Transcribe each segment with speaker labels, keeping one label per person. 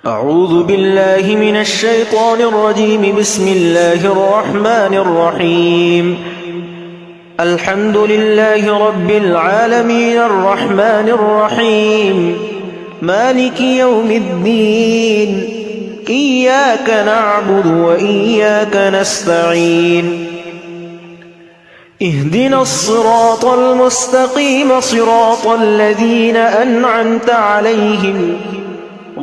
Speaker 1: أعوذ بالله من الشيطان الرجيم. بسم الله الرحمن الرحيم. الحمد لله رب العالمين الرحمن الرحيم مالك يوم الدين. إياك نعبد وإياك نستعين. اهدنا الصراط المستقيم صراط الذين أنعمت عليهم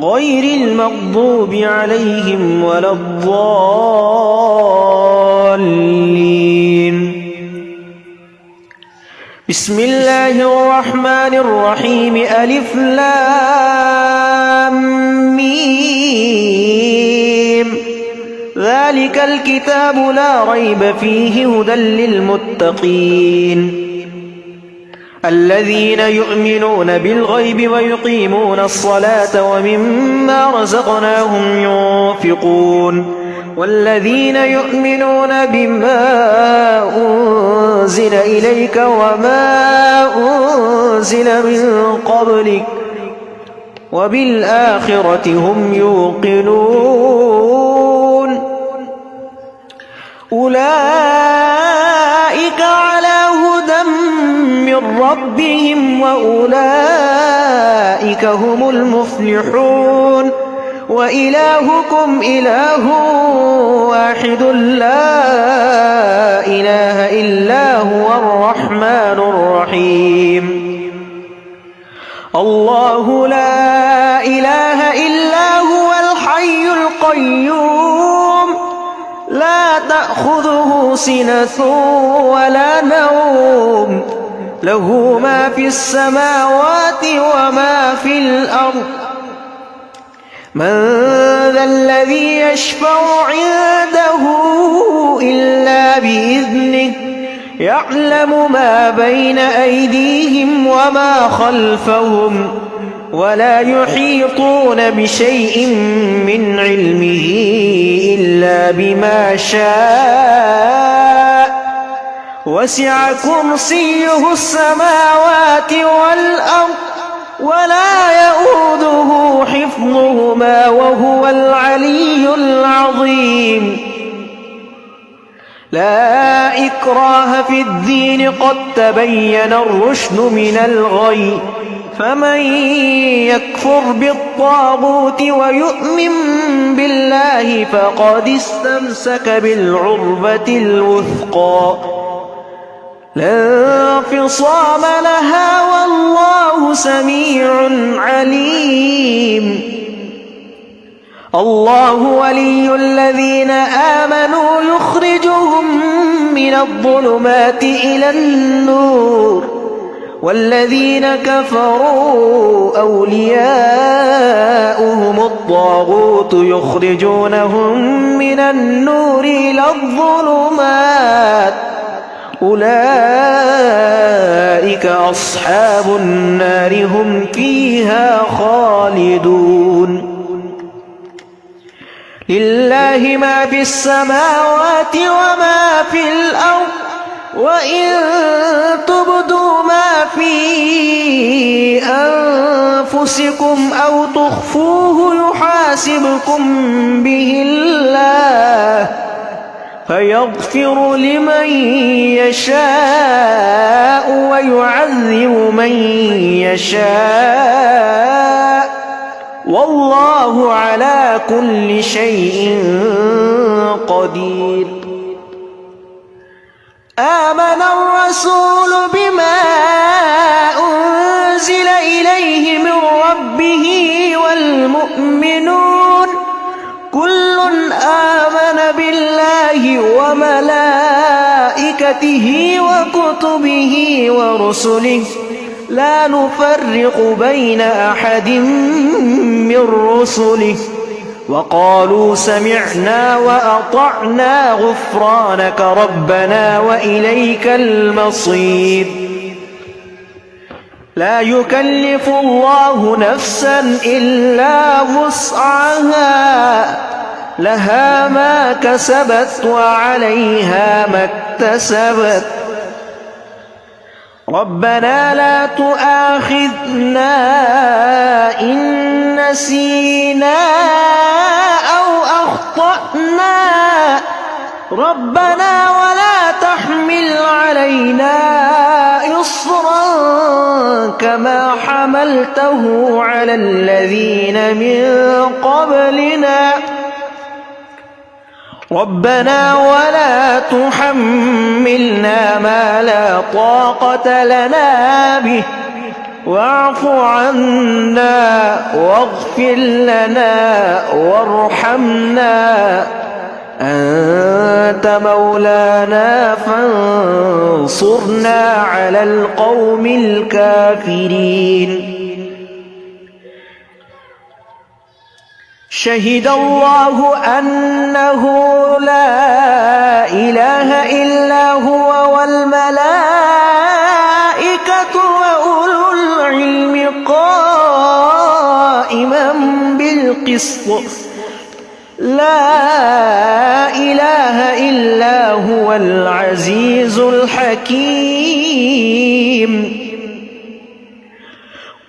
Speaker 1: غير المغضوب عليهم ولا الضالين. بسم الله الرحمن الرحيم. ألف لام ميم. ذلك الكتاب لا ريب فيه هدى للمتقين الذين يؤمنون بالغيب ويقيمون الصلاة ومما رزقناهم ينفقون والذين يؤمنون بما أنزل إليك وما أنزل من قبلك وبالآخرة هم يوقنون. أولئك على هدى من ربهم وأولئك هم المفلحون. وإلهكم إله واحد لا إله إلا هو الرحمن الرحيم. الله لا إله إلا هو الحي القيوم لا تأخذه سنة ولا نوم له ما في السماوات وما في الأرض. من ذا الذي يشفع عنده إلا بإذنه يعلم ما بين أيديهم وما خلفهم ولا يحيطون بشيء من علمه إلا بما شاء. وسع كرسيه السماوات والأرض ولا يؤوده حفظهما وهو العلي العظيم. لا إكراه في الدين قد تبين الرشد من الغي. فمن يكفر بالطاغوت ويؤمن بالله فقد استمسك بالعروة الوثقى لا انفصام لها والله سميع عليم. الله ولي الذين آمنوا يخرجهم من الظلمات إلى النور والذين كفروا أولياؤهم الطاغوت يخرجونهم من النور إلى الظلمات أولئك أصحاب النار هم فيها خالدون. لله ما في السماوات وما في الأرض وإن تبدوا ما في أنفسكم أو تخفوه يحاسبكم به الله فيغفر لمن يشاء ويعذب من يشاء والله على كل شيء قدير. آمن الرسول بما أنزل إليه من ربه والمؤمنون كل آمن بالله وملائكته وكتبه ورسله لا نفرق بين أحد من رسله وقالوا سمعنا وأطعنا غفرانك ربنا وإليك المصير. لا يكلف الله نفسا إلا وسعها لها ما كسبت وعليها ما اكتسبت. ربنا لا تؤاخذنا إن نسينا ربنا ولا تحمل علينا إصرا كما حملته على الذين من قبلنا ربنا ولا تحملنا ما لا طاقة لنا به واعف عنا واغفر لنا وارحمنا أنت مولانا فانصرنا على القوم الكافرين. شهد الله أنه لا إله إلا هو والملائكة وأولو العلم قائما بالقسط لا إله إلا هو العزيز الحكيم.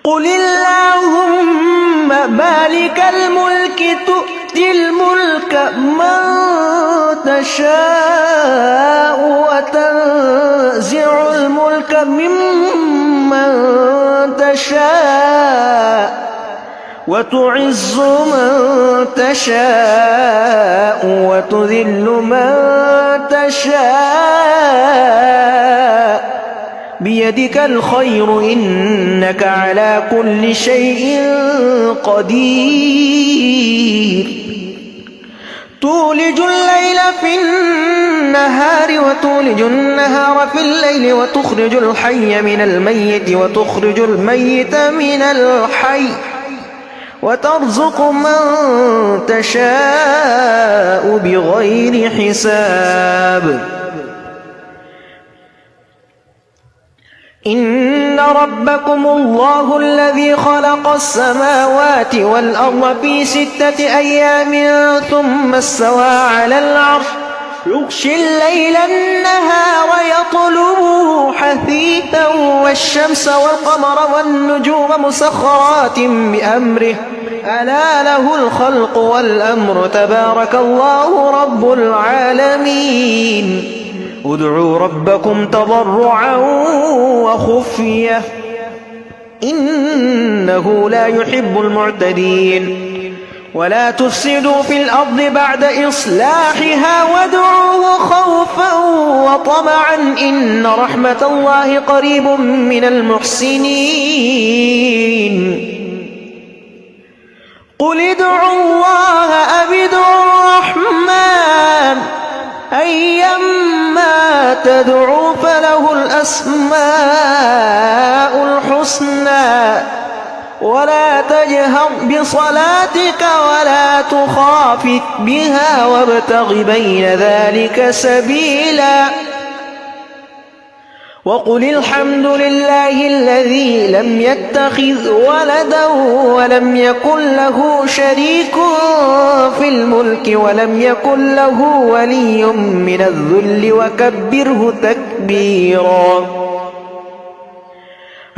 Speaker 1: قل اللهم مالك الملك تؤتي الملك من تشاء وتنزع الملك ممن تشاء وتعز من تشاء وتذل من تشاء بيدك الخير إنك على كل شيء قدير. تولج الليل في النهار وتولج النهار في الليل وتخرج الحي من الميت وتخرج الميت من الحي وترزق من تشاء بغير حساب. إن ربكم الله الذي خلق السماوات والأرض في 6 أيام ثم استوى على العرش يغشي الليل النهار يطلبه حثيثا والشمس والقمر والنجوم مسخرات بأمره ألا له الخلق والأمر تبارك الله رب العالمين. ادعوا ربكم تضرعا وخفية إنه لا يحب المعتدين. ولا تفسدوا في الأرض بعد إصلاحها وادعوه خوفا وطمعا إن رحمة الله قريب من المحسنين. قل ادعوا الله أو ادعوا الرحمن أيما تدعوا فله الأسماء الحسنى ولا تجهر بصلاتك ولا تخافت بها وابتغ بين ذلك سبيلا. وقل الحمد لله الذي لم يتخذ ولدا ولم يكن له شريك في الملك ولم يكن له ولي من الذل وكبره تكبيرا.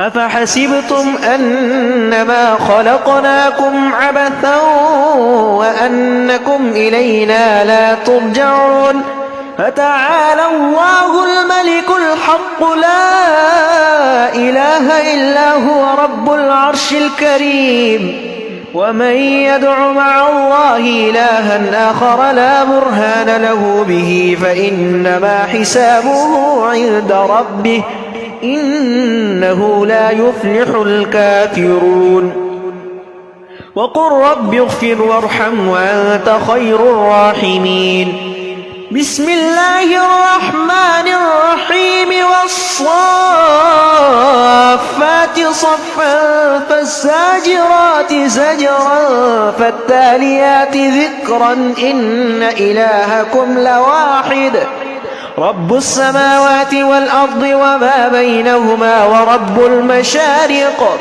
Speaker 1: أفحسبتم أنما خلقناكم عبثا وأنكم إلينا لا ترجعون فتعالى الله الملك الحق لا إله إلا هو رب العرش الكريم. ومن يدع مع الله إلها آخر لا برهان له به فإنما حسابه عند ربه إنه لا يفلح الكافرون. وقل رب اغفر وارحم وأنت خير الراحمين. بسم الله الرحمن الرحيم والصافات صفا فالزاجرات زجرا فالتاليات ذكرا إن إلهكم لواحد رب السماوات والأرض وما بينهما ورب المشارق.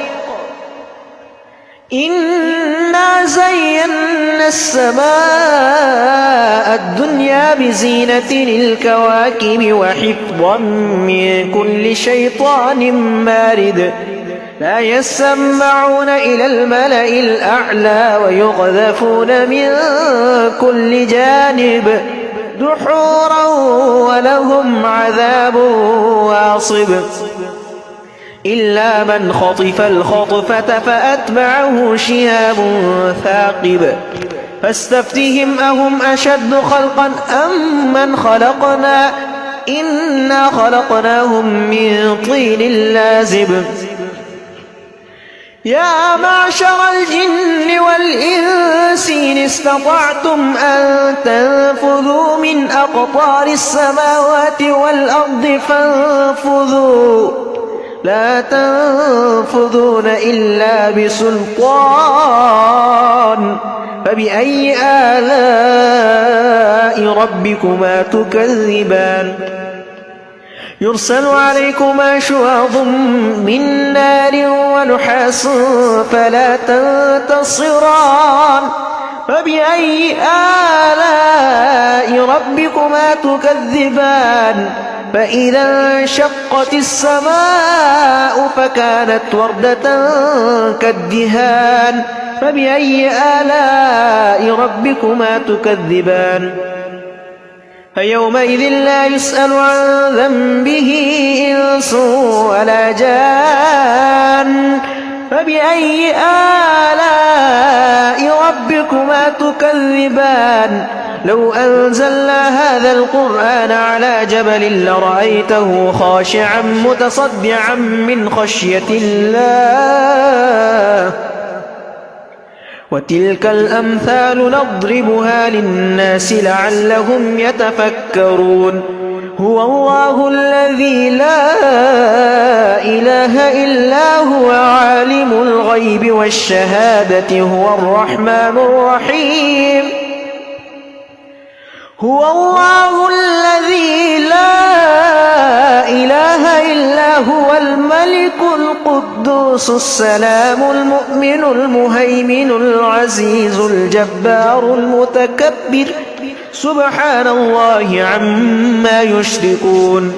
Speaker 1: إنا زينا السماء الدنيا بزينة الكواكب وحفظا من كل شيطان مارد لا يسمعون إلى الملأ الأعلى ويقذفون من كل جانب دحورا ولهم عذاب واصب إلا من خطف الخطفة فأتبعه شهاب ثاقب فاستفتهم أهم أشد خلقا أم من خلقنا إنا خلقناهم من طين لازب يا معشر الجن والإنس إن استطعتم أن تنفذوا من أقطار السماوات والأرض فانفذوا لا تنفذون إلا بسلطان فبأي آلاء ربكما تكذبان يرسل عليكما شواظ من نار ونحاس فلا تنتصران فبأي آلاء ربكما تكذبان فإذا انشقت السماء فكانت وردة كالدهان فبأي آلاء ربكما تكذبان فيومئذ لا يسأل عن ذنبه إنس ولا جان فبأي آلاء ربكما تكذبان لو أنزلنا هذا القرآن على جبل لرأيته خاشعا متصدعا من خشية الله وتلك الأمثال نضربها للناس لعلهم يتفكرون هو الله الذي لا إله إلا هو عالم الغيب والشهادة هو الرحمن الرحيم هو الله الذي لا إله إلا هو الملك القدوس السلام المؤمن المهيمن العزيز الجبار المتكبر سبحان الله عما يشركون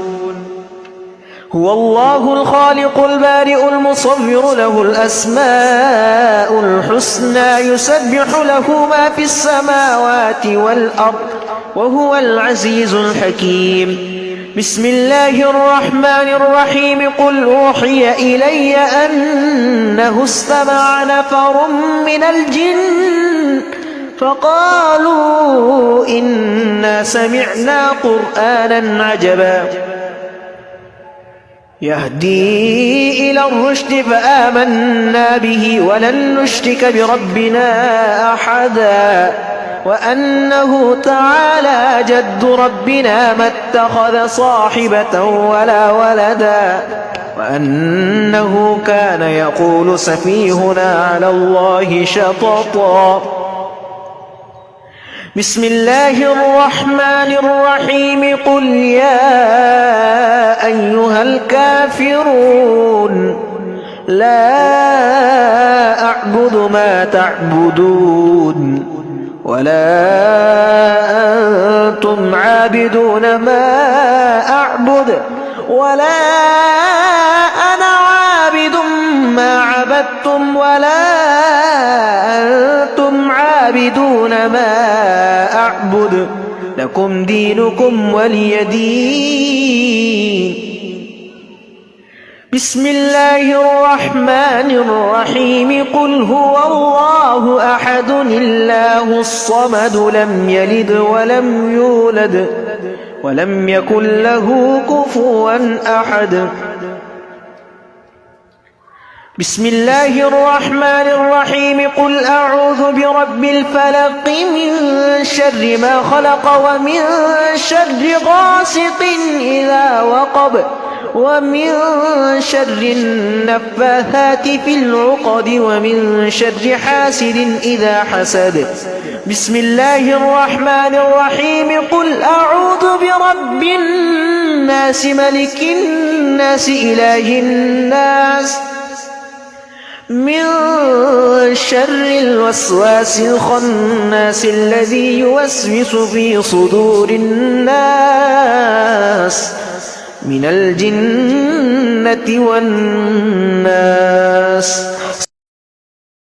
Speaker 1: هو الله الخالق البارئ المصور له الأسماء الحسنى يسبح له ما في السماوات والأرض وهو العزيز الحكيم بسم الله الرحمن الرحيم قل أوحي إلي أنه استمع نفر من الجن فقالوا إنا سمعنا قرآنا عجبا يهدي إلى الرشد فآمنا به ولن نشرك بربنا أحدا وأنه تعالى جد ربنا ما اتخذ صاحبة ولا ولدا وأنه كان يقول سفيهنا على الله شططا بسم الله الرحمن الرحيم قل يا أيها الكافرون لا أعبد ما تعبدون ولا أنتم عابدون ما أعبد ولا أنا عابد ما عبدتم ولا أنتم عابدون ما أعبد لكم دينكم ولي دين بسم الله الرحمن الرحيم قل هو الله أحد الله الصمد لم يلد ولم يولد ولم يكن له كفوا أحد بسم الله الرحمن الرحيم قل أعوذ برب الفلق من شر ما خلق ومن شر غاسق إذا وقب ومن شر النفاثات في العقد ومن شر حاسد إذا حسد بسم الله الرحمن الرحيم قل أعوذ برب الناس ملك الناس إله الناس من شر الوسواس الخناس الذي يوسوس في صدور الناس من الجنة والناس